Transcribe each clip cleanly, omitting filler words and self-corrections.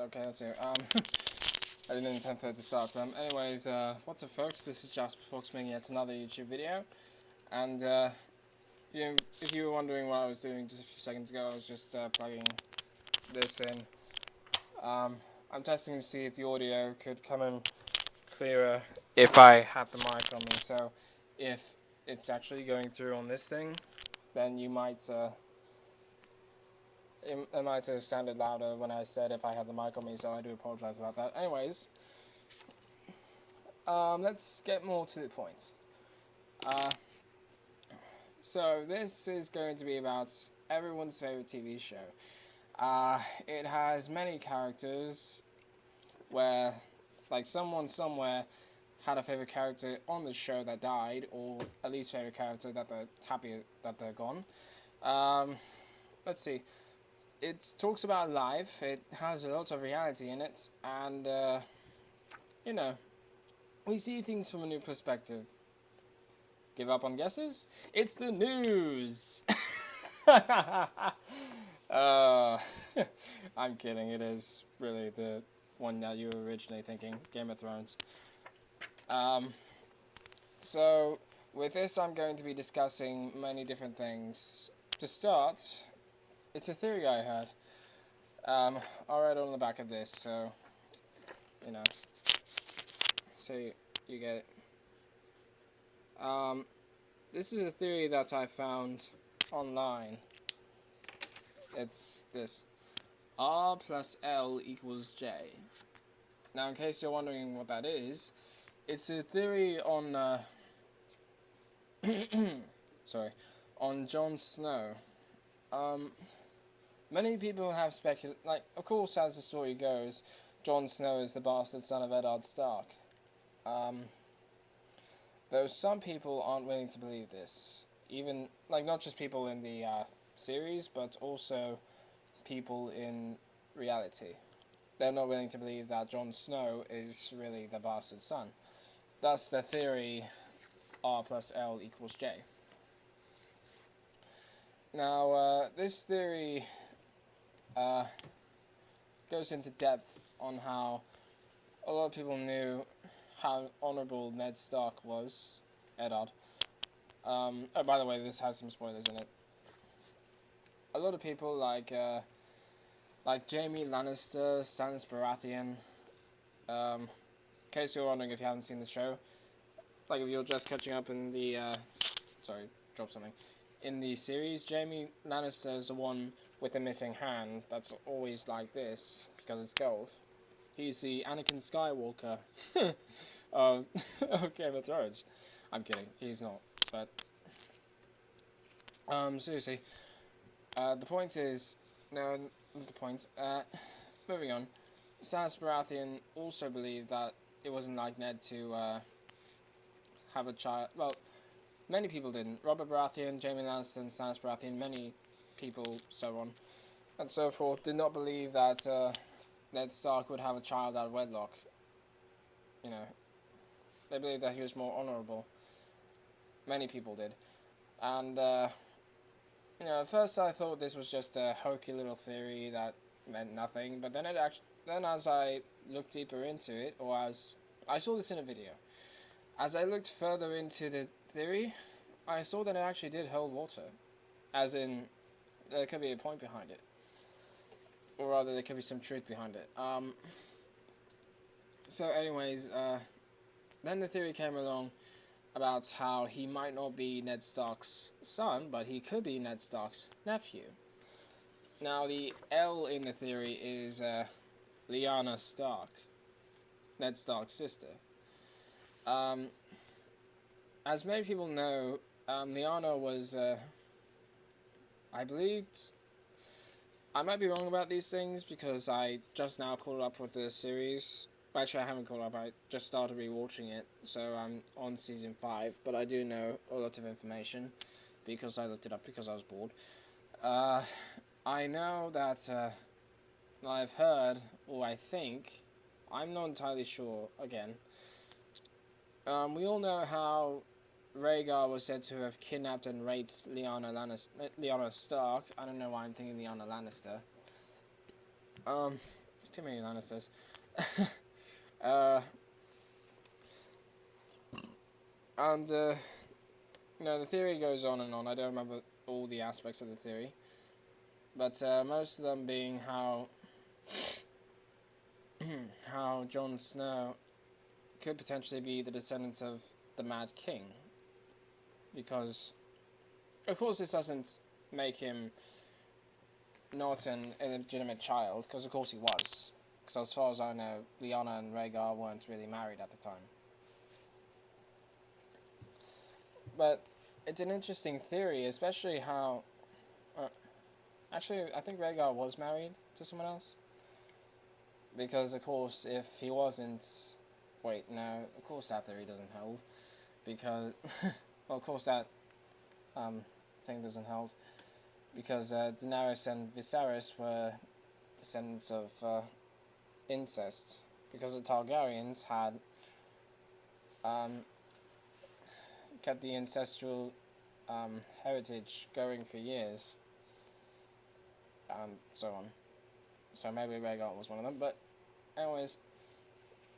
Okay, that's it. I didn't intend for it to start. Anyways, what's up, folks? This is Jasper Fox making yet another YouTube video. And, if you were wondering what I was doing just a few seconds ago, I was just plugging this in. I'm testing to see if the audio could come in clearer if I had the mic on me. So, if it's actually going through on this thing, then you might, it might have sounded louder when I said if I had the mic on me, so I do apologize about that. Anyways, let's get more to the point. So this is going to be about everyone's favorite TV show. It has many characters where, like, someone somewhere had a favorite character on the show that died, or at least favorite character that they're happy that they're gone. Let's see. It talks about life, it has a lot of reality in it, and, you know, we see things from a new perspective. Give up on guesses? It's the news! I'm kidding, it is really the one that you were originally thinking, Game of Thrones. So, with this I'm going to be discussing many different things. To start, it's a theory I had. I'll write on the back of this, so, you know, so you get it. This is a theory that I found online. It's this. R plus L equals J. Now, in case you're wondering what that is, it's a theory on, on Jon Snow. Many people have speculated, like, of course, as the story goes, Jon Snow is the bastard son of Eddard Stark. Though some people aren't willing to believe this. Even, like, not just people in the series, but also people in reality. They're not willing to believe that Jon Snow is really the bastard son. Thus, the theory R plus L equals J. Now, this theory goes into depth on how a lot of people knew how honorable Ned Stark was, Eddard. Oh, by the way, this has some spoilers in it. A lot of people like Jaime Lannister, Stannis Baratheon. In case you're wondering if you haven't seen the show, like if you're just catching up in the, sorry, drop something. In the series, Jaime Lannister is the one with the missing hand that's always like this, because it's gold. He's the Anakin Skywalker of Game of Thrones. I'm kidding, he's not, but, seriously, the point is, no, not the point, moving on, Stannis Baratheon also believed that it wasn't like Ned to, have a child, well, many people didn't. Robert Baratheon, Jaime Lannister, and Stannis Baratheon, many people, so on, and so forth, did not believe that, Ned Stark would have a child out of wedlock. You know, they believed that he was more honourable. Many people did. And, you know, at first I thought this was just a hokey little theory that meant nothing, but then then as I looked deeper into it, or as I saw this in a video, as I looked further into the theory, I saw that it actually did hold water. As in, there could be a point behind it. Or rather, there could be some truth behind it. So anyways, then the theory came along about how he might not be Ned Stark's son, but he could be Ned Stark's nephew. Now, the L in the theory is Lyanna Stark, Ned Stark's sister. As many people know, Lyanna was, I believed... I might be wrong about these things because I just now caught up with the series. Actually, I haven't caught up. I just started rewatching it, so I'm on season 5. But I do know a lot of information because I looked it up because I was bored. I know that I've heard, or I think, I'm not entirely sure. Again, we all know how Rhaegar was said to have kidnapped and raped Lyanna Stark. I don't know why I'm thinking Lyanna Lannister. There's too many Lannisters. uh, and the theory goes on and on. I don't remember all the aspects of the theory, but most of them being how how Jon Snow could potentially be the descendant of the Mad King, because, of course, this doesn't make him not an illegitimate child, because of course he was. Because as far as I know, Lyanna and Rhaegar weren't really married at the time. But it's an interesting theory, especially how... actually, I think Rhaegar was married to someone else. Because, of course, if he wasn't... Wait, no, of course that theory doesn't hold. Because... well, of course that thing doesn't hold. Because Daenerys and Viserys were descendants of incest. Because the Targaryens had kept the ancestral heritage going for years. And so on. So maybe Rhaegar was one of them. But anyways,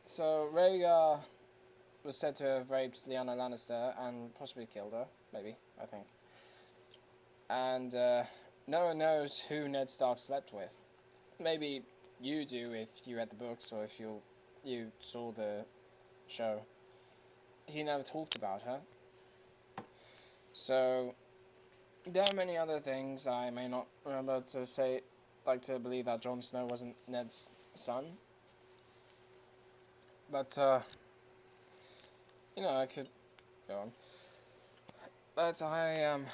so Rhaegar was said to have raped Lyanna Lannister and possibly killed her. Maybe, I think. And no one knows who Ned Stark slept with. Maybe you do if you read the books or if you saw the show. He never talked about her. So there are many other things I may not remember to say, like to believe that Jon Snow wasn't Ned's son. But I could go on. But I am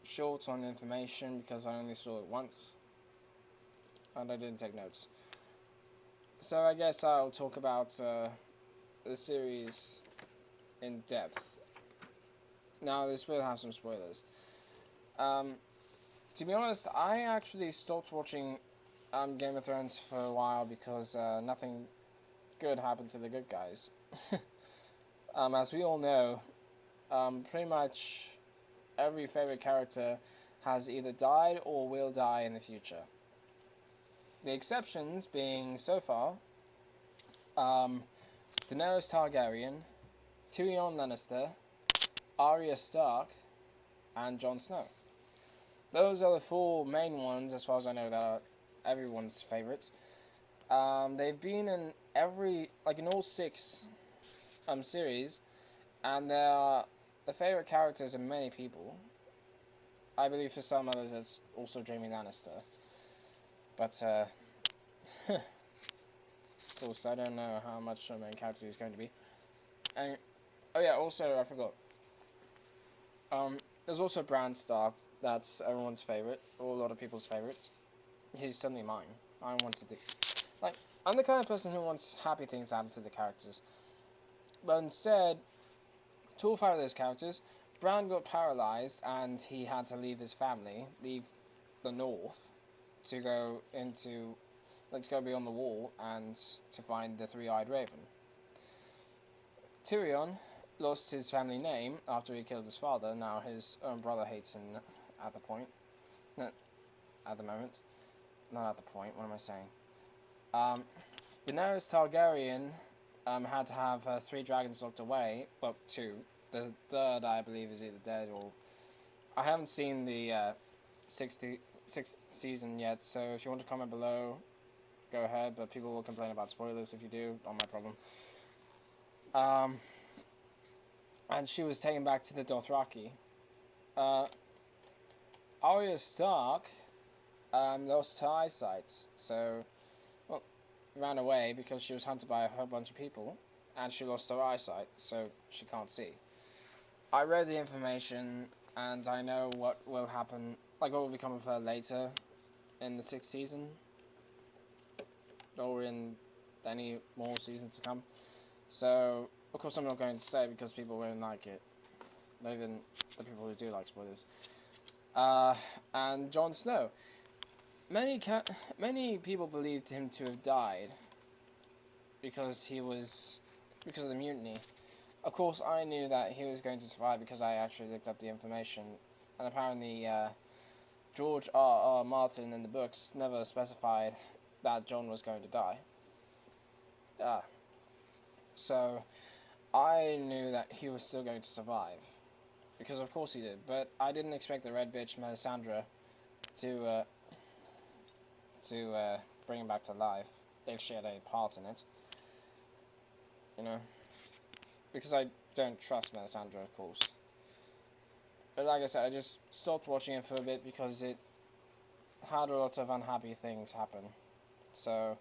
short on information because I only saw it once and I didn't take notes. So I guess I'll talk about the series in depth. Now this will have some spoilers. To be honest, I actually stopped watching Game of Thrones for a while because nothing good happened to the good guys. As we all know, pretty much every favorite character has either died or will die in the future. The exceptions being, so far, Daenerys Targaryen, Tyrion Lannister, Arya Stark, and Jon Snow. Those are the four main ones, as far as I know, that are everyone's favourites. They've been in in all 6 series, and they are the favourite characters of many people. I believe for some others it's also Jaime Lannister. But, of course, I don't know how much the main character is going to be. And, oh yeah, also, I forgot. There's also Bran Stark, that's everyone's favourite, or a lot of people's favourites. He's suddenly mine. I don't want to do... I'm the kind of person who wants happy things to happen to the characters. But instead, to all 5 of those characters, Bran got paralysed and he had to leave his family, leave the north, to go into... Let's go beyond the wall and to find the Three-Eyed Raven. Tyrion lost his family name after he killed his father. Now his own brother hates him at the point. No, at the moment. Not at the point, what am I saying? Daenerys Targaryen had to have her 3 dragons locked away. Well, 2. The third, I believe, is either dead or... I haven't seen the 6th season yet, so if you want to comment below, go ahead, but people will complain about spoilers if you do, not my problem. And she was taken back to the Dothraki. Arya Stark lost her eyesight, so... Well, ran away because she was hunted by a whole bunch of people, and she lost her eyesight, so she can't see. I read the information, and I know what will happen, what will become of her later in the 6th season, or in any more seasons to come. So, of course I'm not going to say because people won't like it. Even the people who do like spoilers. And Jon Snow. Many people believed him to have died because of the mutiny. Of course, I knew that he was going to survive because I actually looked up the information, and apparently George R.R. Martin in the books never specified that Jon was going to die. So I knew that he was still going to survive, because of course he did. But I didn't expect the red bitch Melisandre to bring him back to life. They've shared a part in it, you know, because I don't trust Melisandre, of course. But like I said, I just stopped watching it for a bit because it had a lot of unhappy things happen. So,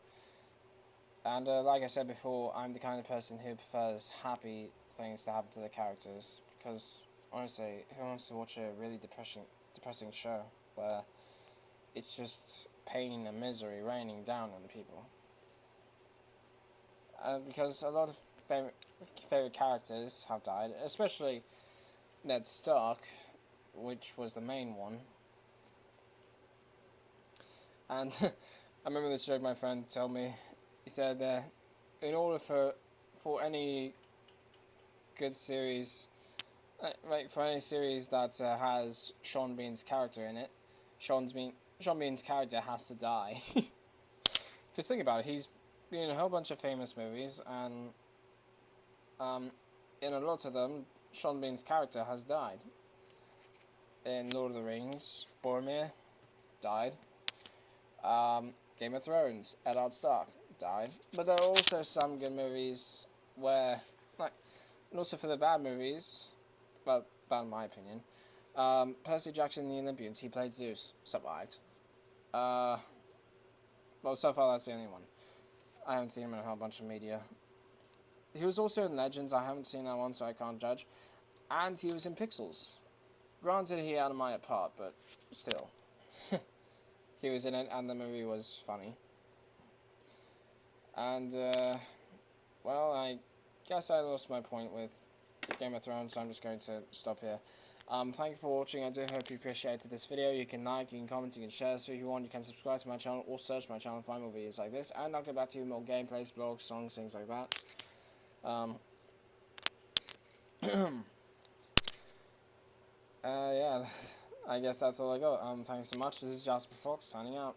and like I said before, I'm the kind of person who prefers happy things to happen to the characters, because honestly, who wants to watch a really depressing show where it's just pain and misery raining down on people? Because a lot of favorite characters have died, especially Ned Stark, which was the main one. And I remember this joke my friend told me. He said in order for any good series, like for any series that has Sean Bean's character in it, Sean Bean's character has to die. Just think about it. He's been in a whole bunch of famous movies, and in a lot of them, Sean Bean's character has died. In Lord of the Rings, Boromir died. Game of Thrones, Eddard Stark died. But there are also some good movies where, like, and also for the bad movies, well, bad in my opinion, Percy Jackson and the Olympians, he played Zeus, survived. Well, so far that's the only one. I haven't seen him in a whole bunch of media. He was also in Legends, I haven't seen that one, so I can't judge. And he was in Pixels. Granted, he had a minor part, but still. He was in it, and the movie was funny. And, well, I guess I lost my point with Game of Thrones, so I'm just going to stop here. Thank you for watching. I do hope you appreciated this video. You can like, you can comment, you can share. So if you want, you can subscribe to my channel or search my channel and find more videos like this. And I'll get back to you with more gameplays, blogs, songs, things like that. Yeah, I guess that's all I got. Thanks so much. This is Jasper Fox signing out.